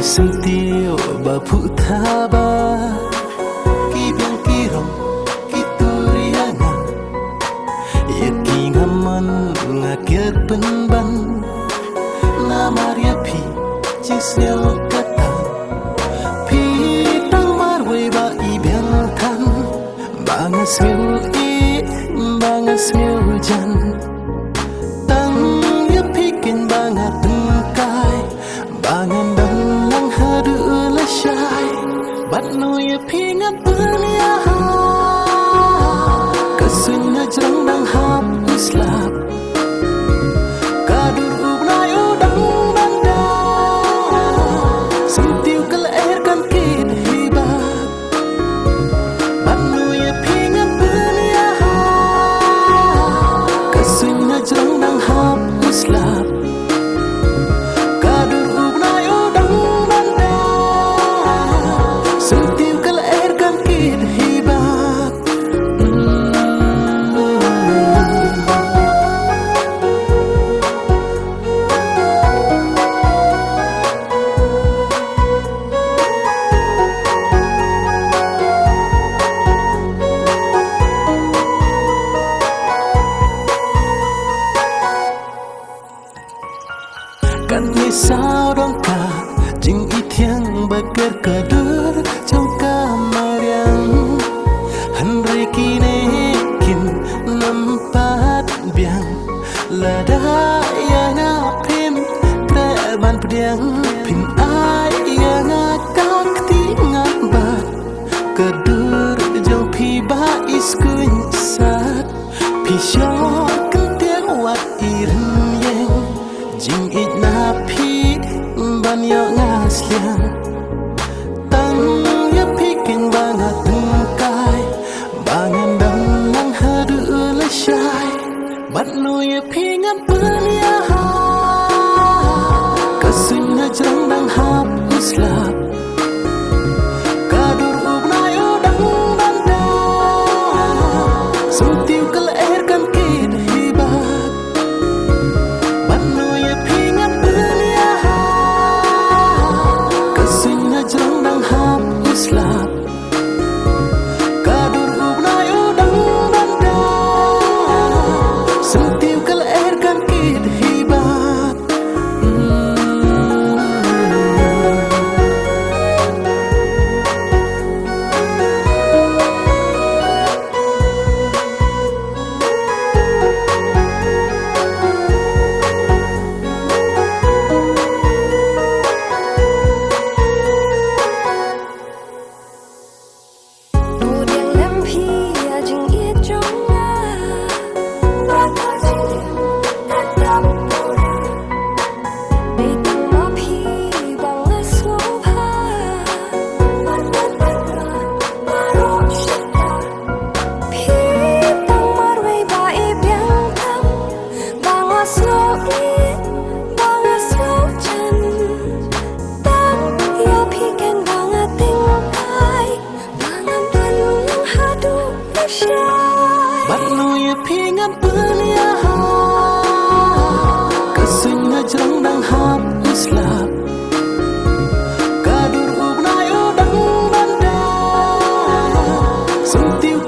Sentio bapu thaba Kibang kirong kituriana Yaki ngaman ngakiat penban Na Maria pi cisnyo kata Pi tang marway ba ibang tan Bangas mil bangas mil jan Tang yapikin bangat tengkai Bangan lang hadu ulashay Bat no ya pingat berliaha Kasun na jang dang hap uslap Kadur ubnay udang banda Sentiu kelairkan kid hibat Bat no ya pingat berliaha Kasun na jang dang hap uslap Kan ni sao dong ka jing itiang bakar kadur trong kamar yang Henry kine kin nampat biang lada yang apim treban pediang pin ai yang akak tingat bat kadur jong pi ba iskuin sat pi syok kentiang wat irin yang jing it na pi ban yo ngasliang tang ya pikin bangat tengkai bangan dang lang hadu ulashay bat no ya pingat berliaha kasun na jang dang hap uslap kadur ubnay udang banda sentiu kelairkan kid hibat bat no ya pingat berliaha kasun na jang dang hap uslap kadur ubnay udang banda sentiu kelairkan kid hibat Bat no ya pingat berliaha kasun na jang dang hap uslap kadur ubnay udang banda sentiu